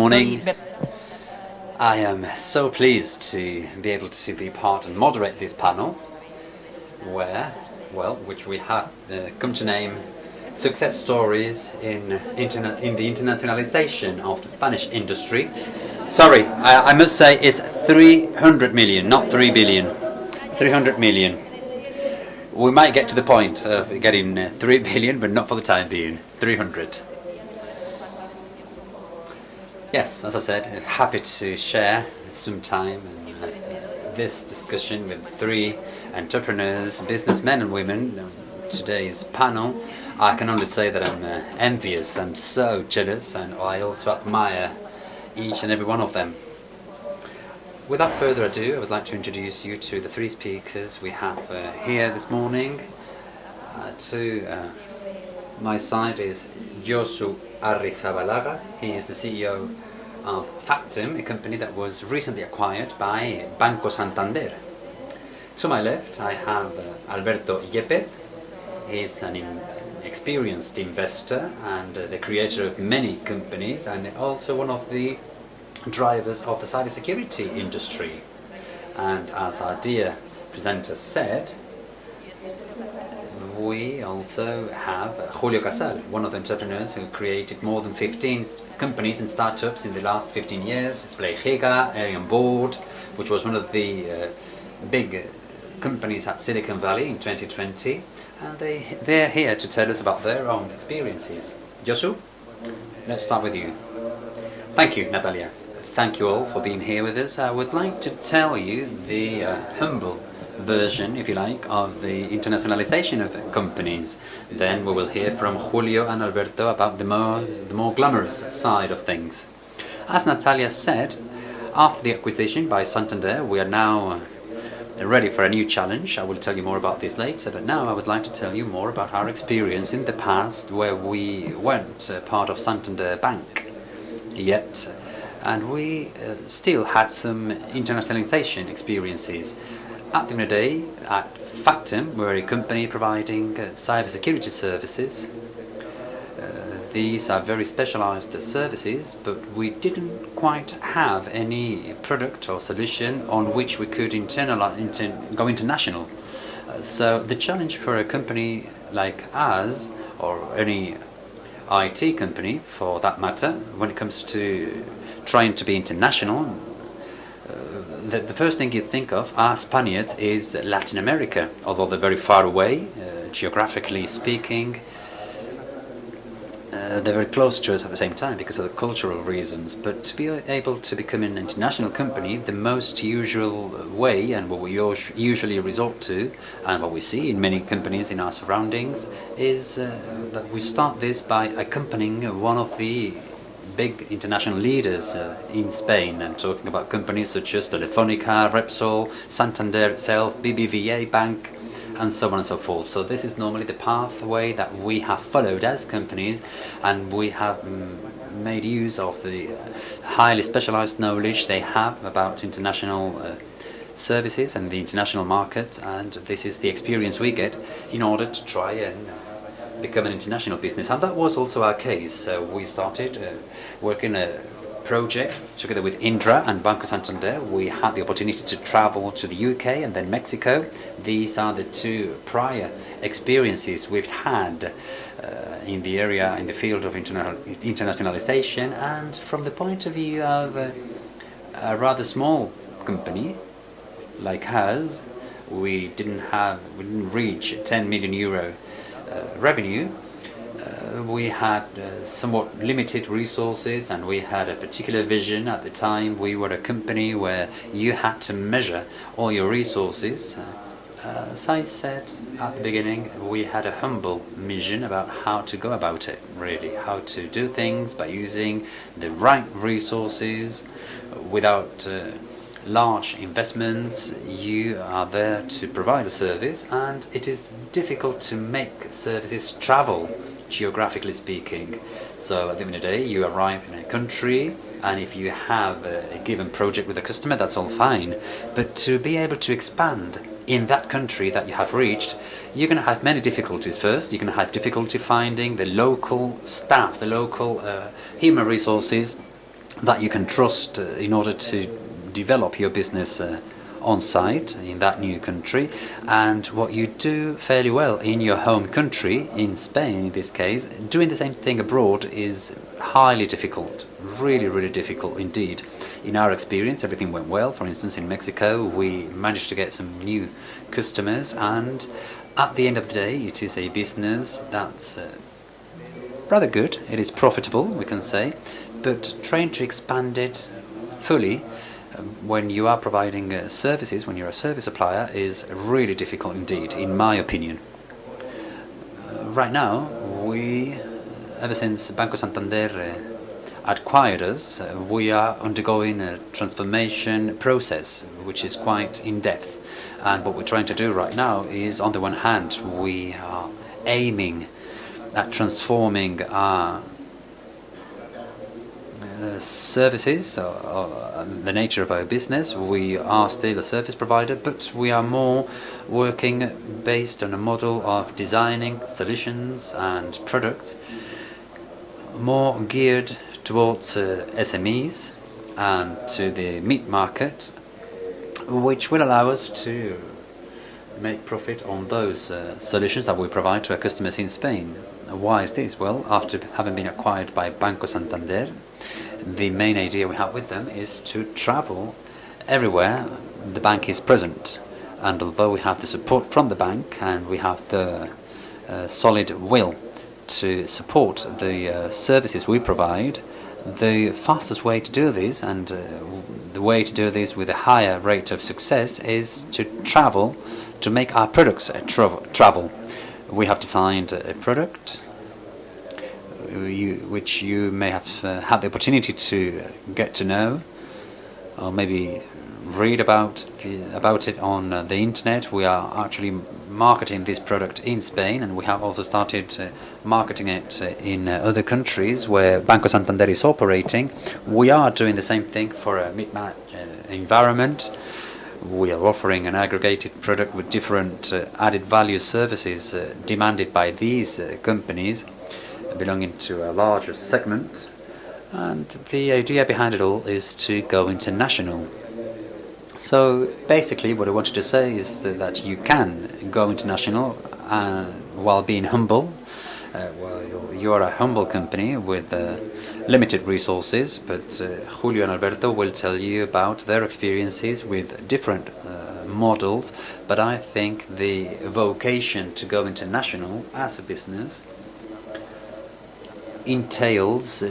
morning. I am so pleased to be able to be part and moderate this panel, which we have come to name Success Stories in the Internationalization of the Spanish Industry. Sorry, I must say it's 300 million, not 3 billion. 300 million. We might get to the point of getting 3 billion, but not for the time being. 300. Yes, as I said, happy to share some time in this discussion with 3 entrepreneurs, businessmen and women. Today's panel, I can only say that I'm envious, I'm so jealous, and I also admire each and every one of them. Without further ado, I would like to introduce you to the 3 speakers we have here this morning. To my side is Iosu Arrizabalaga. He is the CEO of Factum, a company that was recently acquired by Banco Santander. To my left, I have Alberto Yépez. He's an experienced investor and the creator of many companies, and also one of the drivers of the cybersecurity industry. And as our dear presenter said, we also have Julio, Casal, one of the entrepreneurs who created more than 15 companies and startups in the last 15 years. Playgiga, Arian Board, which was one of the big companies at Silicon Valley in 2020, and they're here to tell us about their own experiences. Iosu, let's start with you. Thank you, Natalia. Thank you all for being here with us. I would like to tell you the humble version, if you like, of the internationalization of companies. Then we will hear from Julio and Alberto about the more glamorous side of things. As Natalia said, after the acquisition by Santander, we are now ready for a new challenge. I will tell you more about this later, but now I would like to tell you more about our experience in the past, where we weren't part of Santander Bank yet, and we still had some internationalization experiences. At the end of the day, at Factum, we're a company providing cybersecurity services. These are very specialized services, but we didn't quite have any product or solution on which we could go international. So the challenge for a company like us, or any IT company for that matter, when it comes to trying to be international, the first thing you think of as Spaniards is Latin America, although they're very far away, geographically speaking. They're very close to us at the same time because of the cultural reasons. But to be able to become an international company, the most usual way, and what we usually resort to, and what we see in many companies in our surroundings, is that we start this by accompanying one of the big international leaders in Spain. I'm talking about companies such as Telefónica, Repsol, Santander itself, BBVA Bank, and so on and so forth. So this is normally the pathway that we have followed as companies, and we have made use of the highly specialized knowledge they have about international services and the international market, and this is the experience we get in order to try and become an international business. And that was also our case. We started working a project together with Indra and Banco Santander. We had the opportunity to travel to the UK and then Mexico. These are the 2 prior experiences we've had in the area, in the field of internationalization. And from the point of view of a rather small company like us, we didn't reach 10 million euro revenue. We had somewhat limited resources, and we had a particular vision at the time. We were a company where you had to measure all your resources. As I said at the beginning, we had a humble vision about how to go about it, really, how to do things by using the right resources without large investments. You are there to provide a service, and it is difficult to make services travel, geographically speaking. So at the end of the day, you arrive in a country, and if you have a given project with a customer, that's all fine. But to be able to expand in that country that you have reached, you're going to have many difficulties. First, you're going to have difficulty finding the local staff, the local human resources that you can trust in order to develop your business on site in that new country, and what you do fairly well in your home country, in Spain in this case, doing the same thing abroad is highly difficult, really difficult indeed. In our experience, everything went well. For instance, in Mexico, we managed to get some new customers, and at the end of the day, it is a business that's rather good. It is profitable, we can say, but trying to expand it fully when you are providing services, when you're a service supplier, is really difficult indeed, in my opinion. Right now, ever since Banco Santander acquired us, we are undergoing a transformation process, which is quite in-depth. And what we're trying to do right now is, on the one hand, we are aiming at transforming our services, the nature of our business. We are still a service provider, but we are more working based on a model of designing solutions and products more geared towards SMEs and to the mid-market, which will allow us to make profit on those solutions that we provide to our customers in Spain. Why is this? Well, after having been acquired by Banco Santander, the main idea we have with them is to travel everywhere the bank is present. And although we have the support from the bank and we have the solid will to support the services we provide, the fastest way to do this, and the way to do this with a higher rate of success, is to travel, to make our products travel. We have designed a product which you may have had the opportunity to get to know, or maybe read about it on the internet. We are actually marketing this product in Spain, and we have also started marketing it in other countries where Banco Santander is operating. We are doing the same thing for a mid-market environment. We are offering an aggregated product with different added value services demanded by these companies belonging to a larger segment. And the idea behind it all is to go international. So basically what I wanted to say is that you can go international while being humble. You're a humble company with limited resources, but Julio and Alberto will tell you about their experiences with different models. But I think the vocation to go international as a business entails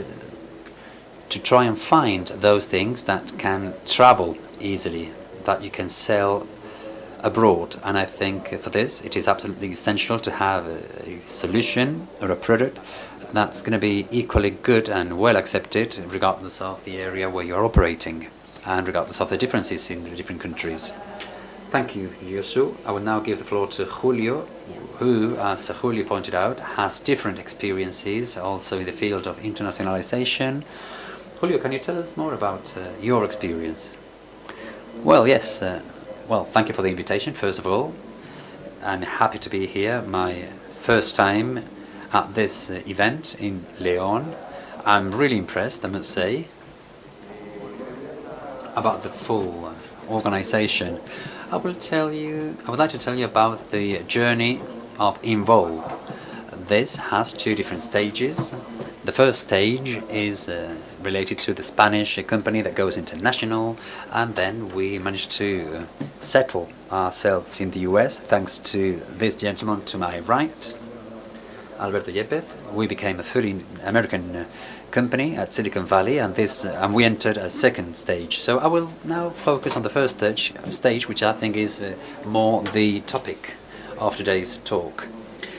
to try and find those things that can travel easily, that you can sell abroad. And I think for this it is absolutely essential to have a solution or a product that's going to be equally good and well accepted regardless of the area where you're operating and regardless of the differences in the different countries. Thank you, Iosu. I will now give the floor to Julio, who, as Julio pointed out, has different experiences also in the field of internationalization. Julio, can you tell us more about your experience? Well, yes. Well, thank you for the invitation, first of all. I'm happy to be here, my first time at this event in León. I'm really impressed, I must say, about the full organization. I would like to tell you about the journey of Involve. This has two different stages. The first stage is related to the Spanish company that goes international, and then we managed to settle ourselves in the US thanks to this gentleman to my right, Alberto Yépez. We became a fully American company at Silicon Valley, and we entered a second stage. So I will now focus on the first stage, which I think is more the topic of today's talk.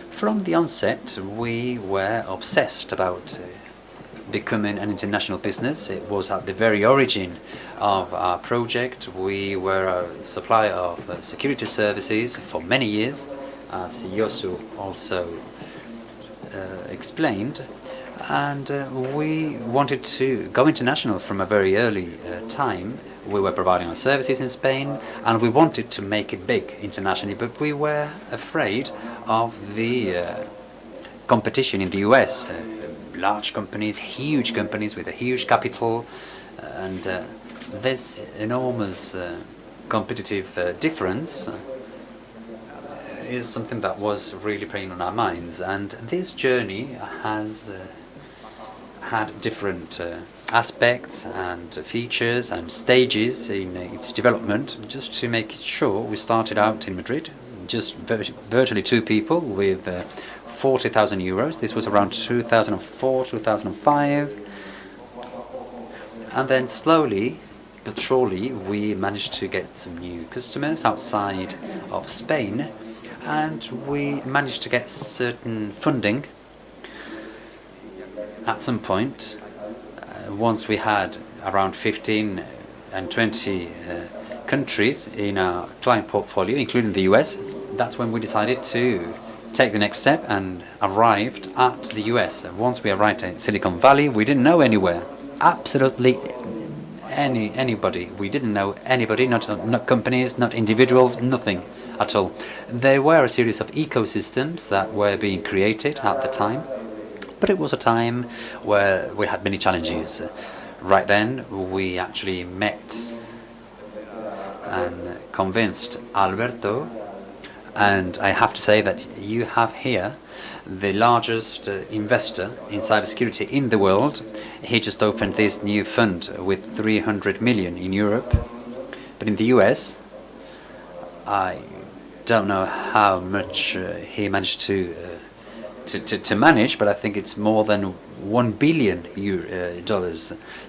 From the onset, we were obsessed about becoming an international business. It was at the very origin of our project. We were a supplier of security services for many years, as Iosu also explained, and we wanted to go international from a very early time. We were providing our services in Spain, and we wanted to make it big internationally, but we were afraid of the competition in the US, large companies, huge companies with a huge capital, and this enormous competitive difference is something that was really playing on our minds. And this journey has had different aspects and features and stages in its development. Just to make it sure, we started out in Madrid, just virtually 2 people with 40,000 euros. This was around 2004, 2005. And then slowly but surely we managed to get some new customers outside of Spain, and we managed to get certain funding at some point. Once we had around 15 and 20 countries in our client portfolio, including the US, that's when we decided to take the next step and arrived at the US. Once we arrived at Silicon Valley, we didn't know anywhere. Absolutely anybody. We didn't know anybody, not companies, not individuals, nothing at all. There were a series of ecosystems that were being created at the time, but it was a time where we had many challenges. Right then, we actually met and convinced Alberto, and I have to say that you have here the largest investor in cybersecurity in the world. He just opened this new fund with 300 million in Europe, but in the US, I don't know how much he managed to manage, but I think it's more than $1 billion.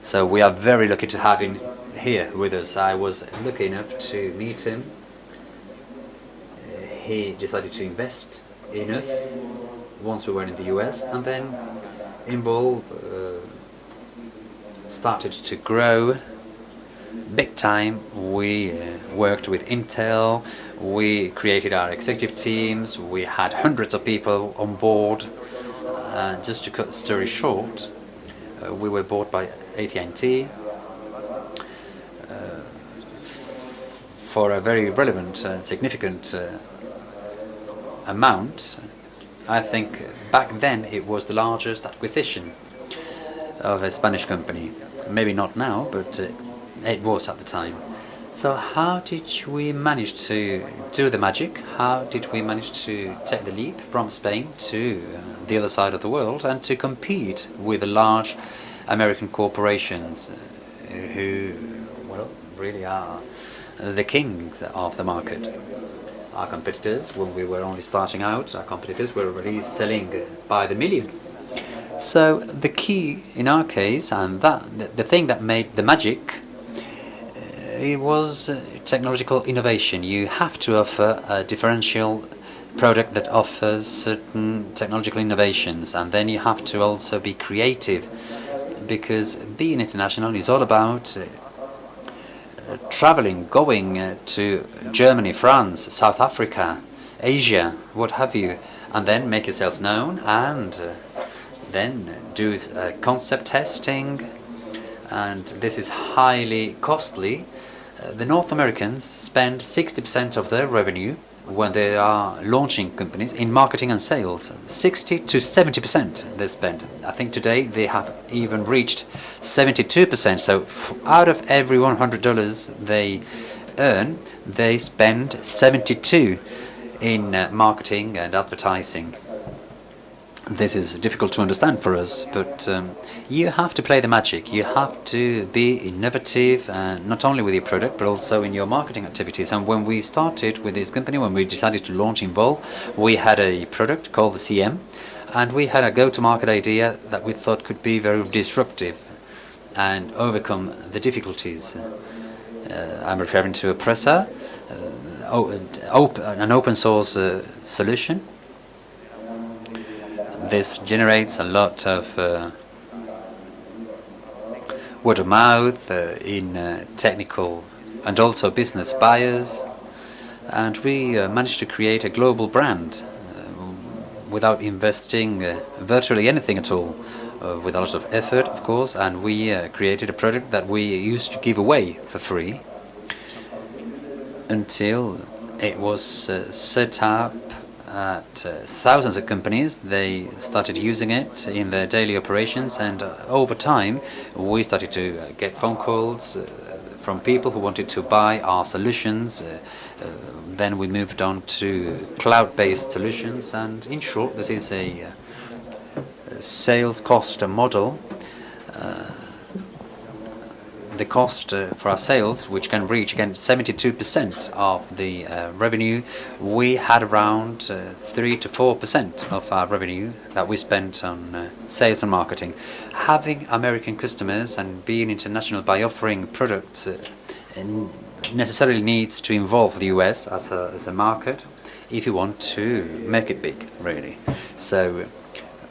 So we are very lucky to have him here with us. I was lucky enough to meet him. He decided to invest in us once we were in the US, and then Involve started to grow big time. We worked with Intel, we created our executive teams, we had hundreds of people on board. Just to cut the story short, we were bought by AT&T for a very relevant and significant amount. I think back then it was the largest acquisition of a Spanish company. Maybe not now, but it was at the time. So how did we manage to do the magic? How did we manage to take the leap from Spain to the other side of the world and to compete with the large American corporations who, well, really are the kings of the market? Our competitors, when we were only starting out, our competitors were already selling by the million. So the key in our case, and the thing that made the magic, it was technological innovation. You have to offer a differential product that offers certain technological innovations, and then you have to also be creative, because being international is all about traveling, going to Germany, France, South Africa, Asia, what have you, and then make yourself known, and then do concept testing, and this is highly costly. The North Americans spend 60% of their revenue when they are launching companies in marketing and sales. 60 to 70% they spend. I think today they have even reached 72%. So out of every $100 they earn, they spend 72 in marketing and advertising. This is difficult to understand for us, but you have to play the magic. You have to be innovative, not only with your product, but also in your marketing activities. And when we started with this company, when we decided to launch Involve, we had a product called the CM, and we had a go-to-market idea that we thought could be very disruptive and overcome the difficulties. I'm referring to a presser, an open source solution. This generates a lot of word of mouth in technical and also business buyers, and we managed to create a global brand without investing virtually anything at all, with a lot of effort, of course, and we created a product that we used to give away for free until it was set up at thousands of companies. They started using it in their daily operations, and over time we started to get phone calls from people who wanted to buy our solutions. Then we moved on to cloud-based solutions, and in short, this is a sales cost model. The cost for our sales, which can reach again 72% of the revenue, we had around 3 to 4% of our revenue that we spent on sales and marketing. Having American customers and being international by offering products necessarily needs to involve the US as a market if you want to make it big, really. So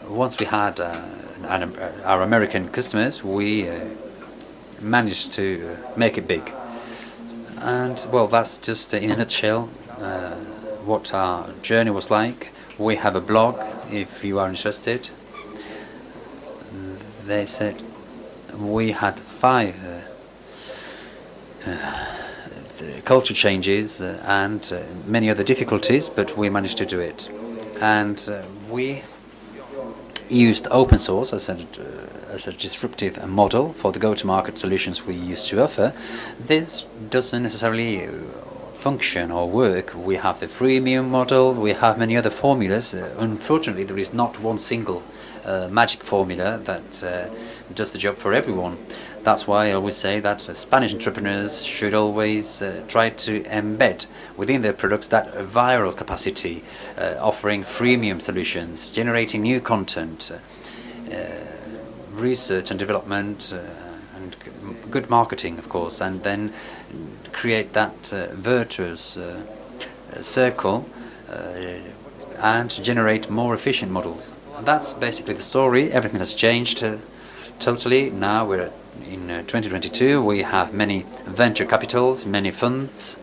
once we had our American customers, we managed to make it big. And well, that's just in a nutshell what our journey was like. We have a blog if you are interested. They said we had 5 culture changes and many other difficulties, but we managed to do it. And we used open source as a disruptive model for the go-to-market solutions we used to offer. This doesn't necessarily function or work. We have the freemium model, we have many other formulas. Unfortunately, there is not one single magic formula that does the job for everyone. That's why I always say that Spanish entrepreneurs should always try to embed within their products that viral capacity, offering freemium solutions, generating new content, research and development, and good marketing, of course, and then create that virtuous circle and generate more efficient models. That's basically the story. Everything has changed totally. Now we're in 2022. We have many venture capitals, many funds,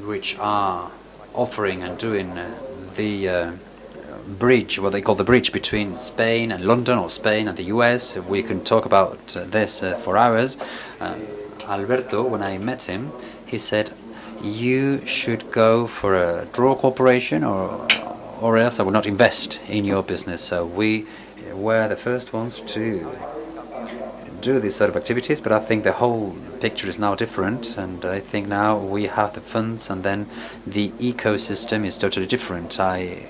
which are offering and doing the bridge, what they call the bridge between Spain and London, or Spain and the US. We can talk about this for hours. Alberto, when I met him, he said, you should go for a draw corporation or else I will not invest in your business. So we were the first ones to do these sort of activities, but I think the whole picture is now different, and I think now we have the funds, and then the ecosystem is totally different. I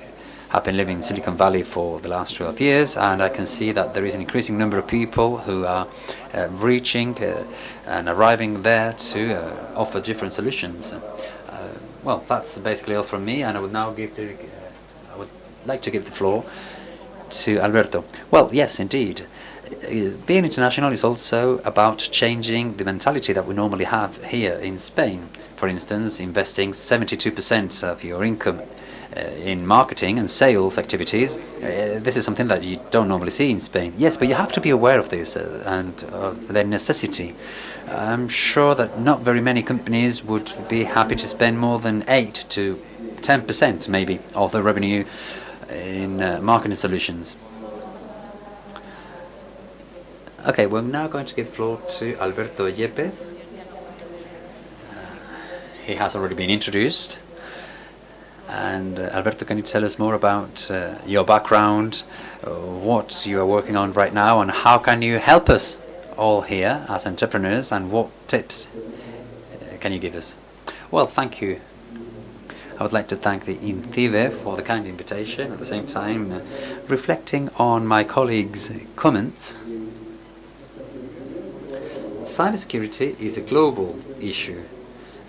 have been living in Silicon Valley for the last 12 years, and I can see that there is an increasing number of people who are reaching and arriving there to offer different solutions. Well, that's basically all from me, and I would now I would like to give the floor to Alberto. Well, yes, indeed. Being international is also about changing the mentality that we normally have here in Spain. For instance, investing 72% of your income in marketing and sales activities. This is something that you don't normally see in Spain. Yes, but you have to be aware of this and of their necessity. I'm sure that not very many companies would be happy to spend more than 8 to 10% maybe of their revenue in marketing solutions. Okay, we're now going to give the floor to Alberto Yépez. He has already been introduced. And Alberto, can you tell us more about your background, what you are working on right now, and how can you help us all here as entrepreneurs, and what tips can you give us? Well, thank you. I would like to thank the INCIBE for the kind invitation, at the same time reflecting on my colleagues' comments. Cybersecurity is a global issue.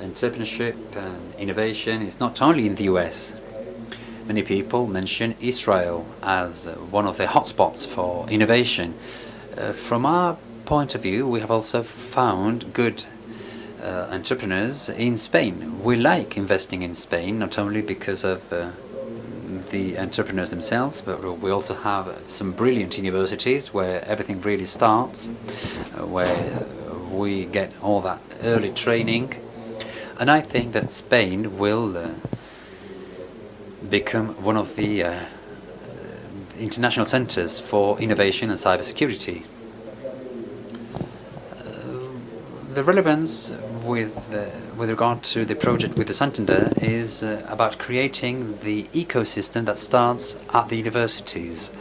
Entrepreneurship and innovation is not only in the US. Many people mention Israel as one of the hotspots for innovation. From our point of view, we have also found good entrepreneurs in Spain. We like investing in Spain, not only because of the entrepreneurs themselves, but we also have some brilliant universities where everything really starts, where we get all that early training. And I think that Spain will become one of the international centers for innovation and cybersecurity. The relevance with with regard to the project with the Santander is about creating the ecosystem that starts at the universities.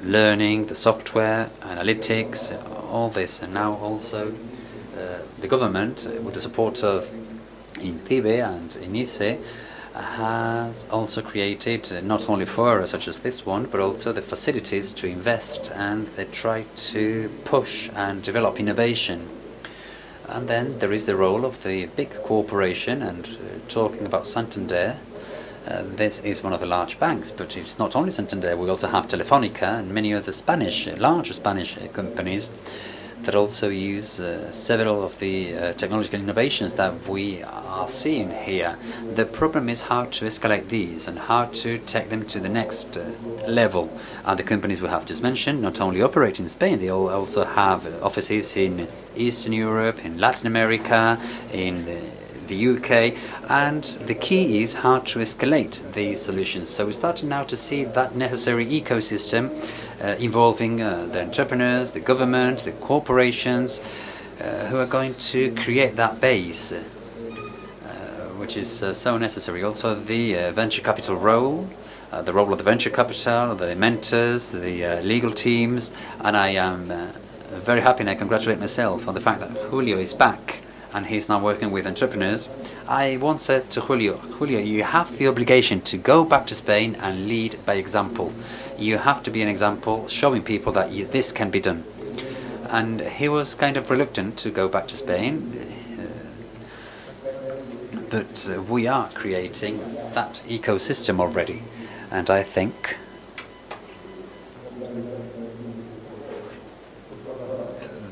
Learning, the software, analytics, all this, and now also the government, with the support of INCIBE and ENISE, has also created not only forums such as this one, but also the facilities to invest, and they try to push and develop innovation. And then there is the role of the big corporation, and talking about Santander, this is one of the large banks, but it's not only Santander. We also have Telefónica and many other larger Spanish companies that also use several of the technological innovations that we are seeing here. The problem is how to escalate these and how to take them to the next level. And the companies we have just mentioned not only operate in Spain, they also have offices in Eastern Europe, in Latin America, in the UK, and the key is how to escalate these solutions. So we're starting now to see that necessary ecosystem involving the entrepreneurs, the government, the corporations, who are going to create that base, which is so necessary. Also the venture capital role, the role of the venture capital, the mentors, the legal teams, and I am very happy and I congratulate myself on the fact that Julio is back and he's now working with entrepreneurs. I once said to Julio, you have the obligation to go back to Spain and lead by example. You have to be an example, showing people that this can be done. And he was kind of reluctant to go back to Spain, but we are creating that ecosystem already. And I think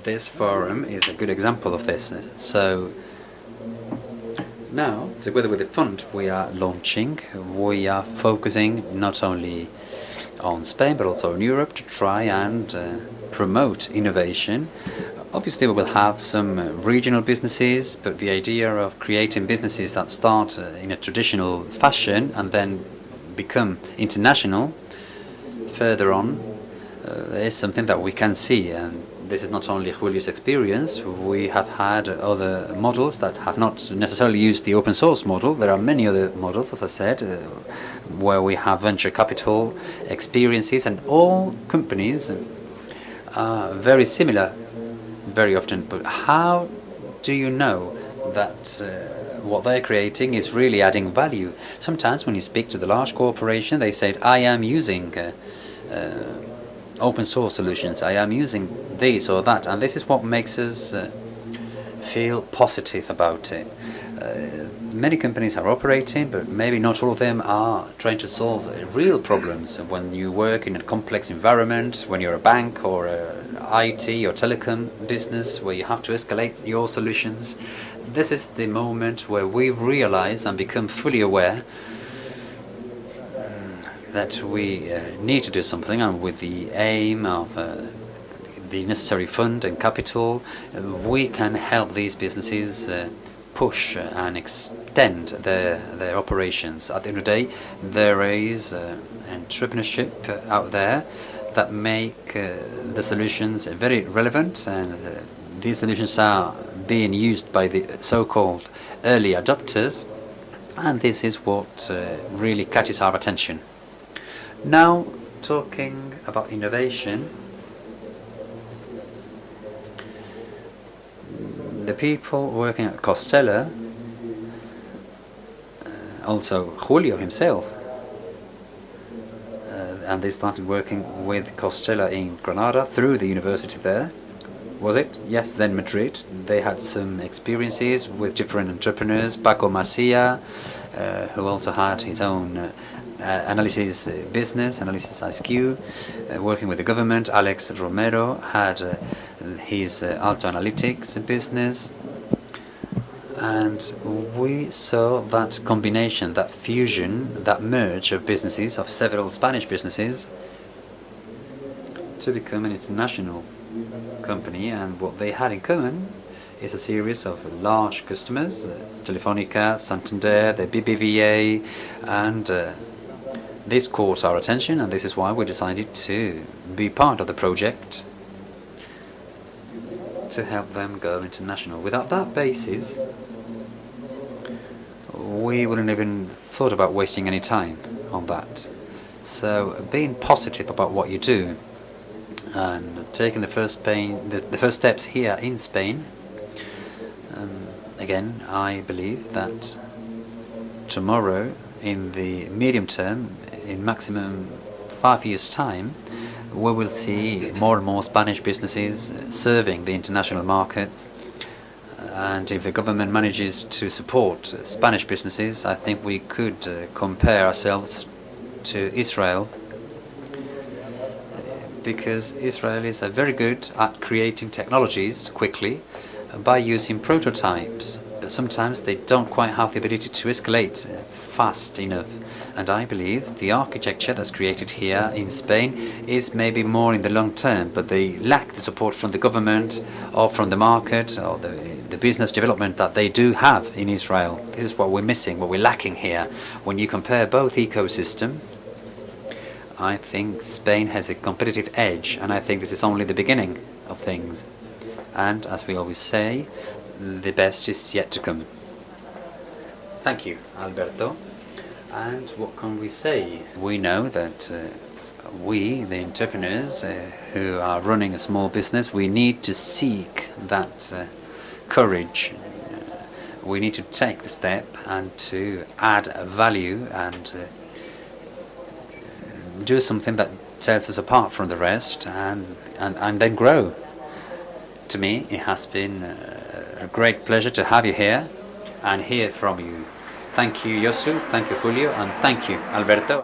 this forum is a good example of this. So now, together with the fund we are launching, we are focusing not only on Spain but also in Europe to try and promote innovation. Obviously we will have some regional businesses, but the idea of creating businesses that start in a traditional fashion and then become international further on is something that we can see. And this is not only Julio's experience. We have had other models that have not necessarily used the open source model. There are many other models, as I said, where we have venture capital experiences, and all companies are very similar very often. But how do you know that what they're creating is really adding value? Sometimes when you speak to the large corporation, they say, I am using open source solutions, I am using this or that, and this is what makes us feel positive about it. Many companies are operating, but maybe not all of them are trying to solve real problems. When you work in a complex environment, when you're a bank or a IT or telecom business where you have to escalate your solutions, this is the moment where we realize and become fully aware that we need to do something, and with the aim of the necessary fund and capital, we can help these businesses push and extend their operations. At the end of the day, there is entrepreneurship out there that make the solutions very relevant, and these solutions are being used by the so-called early adopters, and this is what really catches our attention. Now, talking about innovation, the people working at Constella, also Julio himself, and they started working with Constella in Granada through the university there. Was it? Yes, then Madrid. They had some experiences with different entrepreneurs. Paco Macia, who also had his own analysis business, Analysis IQ, working with the government. Alex Romero had his Alto Analytics business. And we saw that combination, that fusion, that merge of businesses, of several Spanish businesses, to become an international company. And what they had in common is a series of large customers, Telefónica, Santander, the BBVA, and this caught our attention, and this is why we decided to be part of the project to help them go international. Without that basis, we wouldn't even thought about wasting any time on that. So being positive about what you do and taking the first steps here in Spain, again, I believe that tomorrow, in the medium term, in maximum 5 years' time, we will see more and more Spanish businesses serving the international market. And if the government manages to support Spanish businesses, I think we could compare ourselves to Israel, because Israel is very good at creating technologies quickly by using prototypes. But sometimes they don't quite have the ability to escalate fast enough. And I believe the architecture that's created here in Spain is maybe more in the long term, but they lack the support from the government or from the market or the business development that they do have in Israel. This is what we're missing, what we're lacking here. When you compare both ecosystems, I think Spain has a competitive edge, and I think this is only the beginning of things. And as we always say, the best is yet to come. Thank you, Alberto. And what can we say? We know that we, the entrepreneurs who are running a small business, we need to seek that courage. We need to take the step and to add value and do something that sets us apart from the rest, and then grow. To me, it has been a great pleasure to have you here and hear from you. Thank you, Iosu, thank you, Julio, and thank you, Alberto.